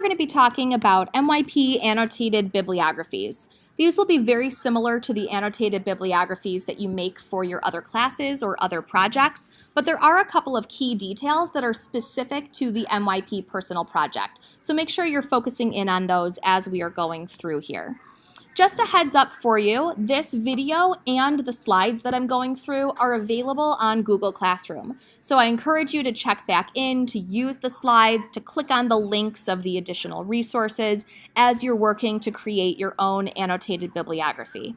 We're going to be talking about MYP annotated bibliographies. These will be very similar to the annotated bibliographies that you make for your other classes or other projects, but there are a couple of key details that are specific to the MYP personal project. So make sure you're focusing in on those as we are going through here. Just a heads up for you, this video and the slides that I'm going through are available on Google Classroom. So I encourage you to check back in, to use the slides, to click on the links of the additional resources as you're working to create your own annotated bibliography.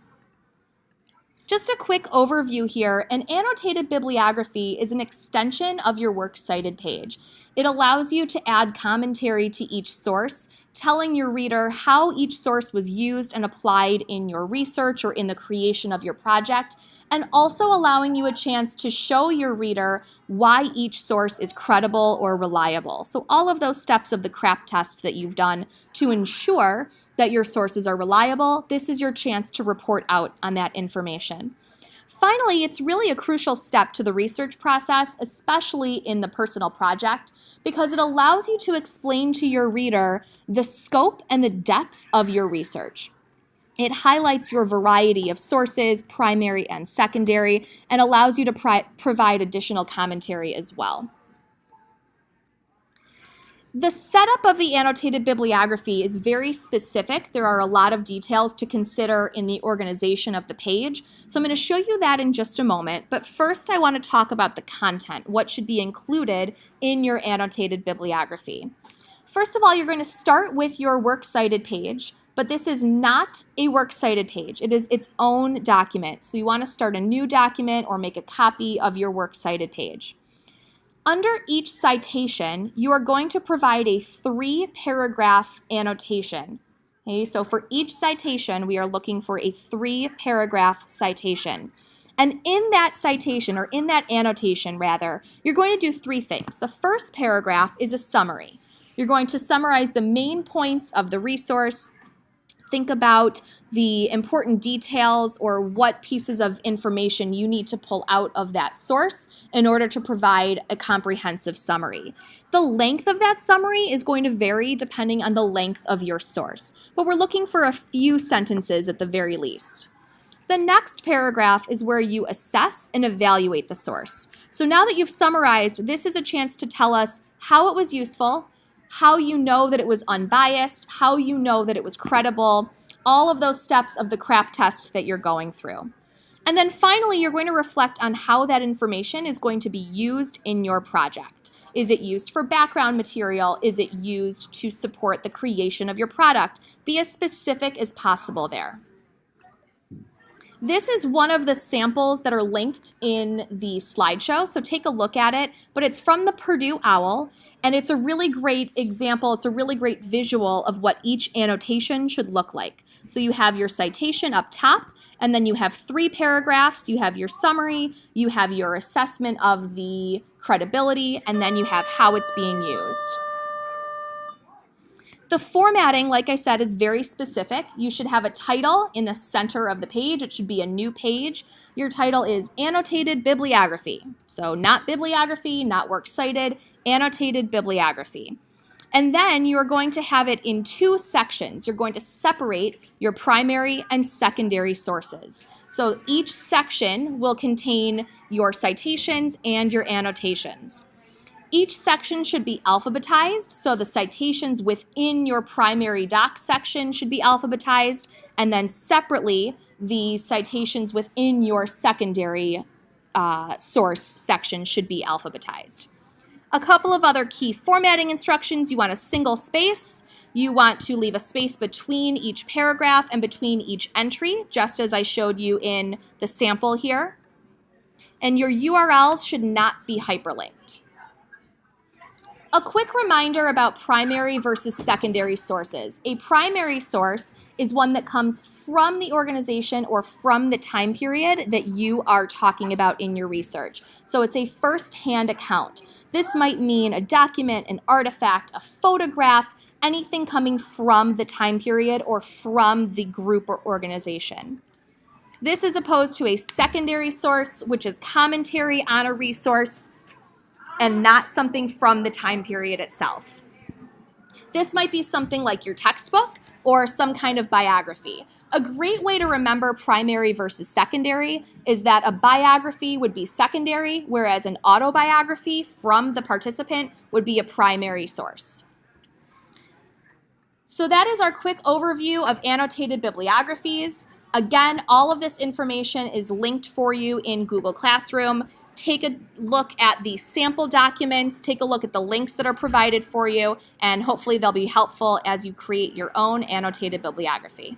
Just a quick overview here, an annotated bibliography is an extension of your Works Cited page. It allows you to add commentary to each source, telling your reader how each source was used and applied in your research or in the creation of your project, and also allowing you a chance to show your reader why each source is credible or reliable. So all of those steps of the CRAP test that you've done to ensure that your sources are reliable, this is your chance to report out on that information. Finally, it's really a crucial step to the research process, especially in the personal project, because it allows you to explain to your reader the scope and the depth of your research. It highlights your variety of sources, primary and secondary, and allows you to provide additional commentary as well. The setup of the annotated bibliography is very specific. There are a lot of details to consider in the organization of the page. So I'm going to show you that in just a moment. But first I want to talk about the content, what should be included in your annotated bibliography. First of all, you're going to start with your Works Cited page, but this is not a Works Cited page. It is its own document. So you want to start a new document or make a copy of your Works Cited page. Under each citation, you are going to provide a 3-paragraph annotation. Okay, so for each citation, we are looking for a 3-paragraph citation. And in that citation, or in that annotation rather, you're going to do 3 things. The first paragraph is a summary. You're going to summarize the main points of the resource. Think about the important details or what pieces of information you need to pull out of that source in order to provide a comprehensive summary. The length of that summary is going to vary depending on the length of your source, but we're looking for a few sentences at the very least. The next paragraph is where you assess and evaluate the source. So now that you've summarized, this is a chance to tell us how it was useful, how you know that it was unbiased, how you know that it was credible, all of those steps of the CRAP test that you're going through. And then finally, you're going to reflect on how that information is going to be used in your project. Is it used for background material? Is it used to support the creation of your product? Be as specific as possible there. This is one of the samples that are linked in the slideshow, so take a look at it, but it's from the Purdue OWL, and it's a really great example, it's a really great visual of what each annotation should look like. So you have your citation up top, and then you have 3 paragraphs, you have your summary, you have your assessment of the credibility, and then you have how it's being used. The formatting, like I said, is very specific. You should have a title in the center of the page. It should be a new page. Your title is Annotated Bibliography. So not bibliography, not Works Cited, Annotated Bibliography. And then you are going to have it in 2 sections. You're going to separate your primary and secondary sources. So each section will contain your citations and your annotations. Each section should be alphabetized, so the citations within your primary doc section should be alphabetized, and then separately, the citations within your secondary source section should be alphabetized. A couple of other key formatting instructions: you want a single space, you want to leave a space between each paragraph and between each entry, just as I showed you in the sample here, and your URLs should not be hyperlinked. A quick reminder about primary versus secondary sources. A primary source is one that comes from the organization or from the time period that you are talking about in your research. So it's a first-hand account. This might mean a document, an artifact, a photograph, anything coming from the time period or from the group or organization. This is opposed to a secondary source, which is commentary on a resource and not something from the time period itself. This might be something like your textbook or some kind of biography. A great way to remember primary versus secondary is that a biography would be secondary, whereas an autobiography from the participant would be a primary source. So that is our quick overview of annotated bibliographies. Again, all of this information is linked for you in Google Classroom. Take a look at the sample documents, take a look at the links that are provided for you, and hopefully they'll be helpful as you create your own annotated bibliography.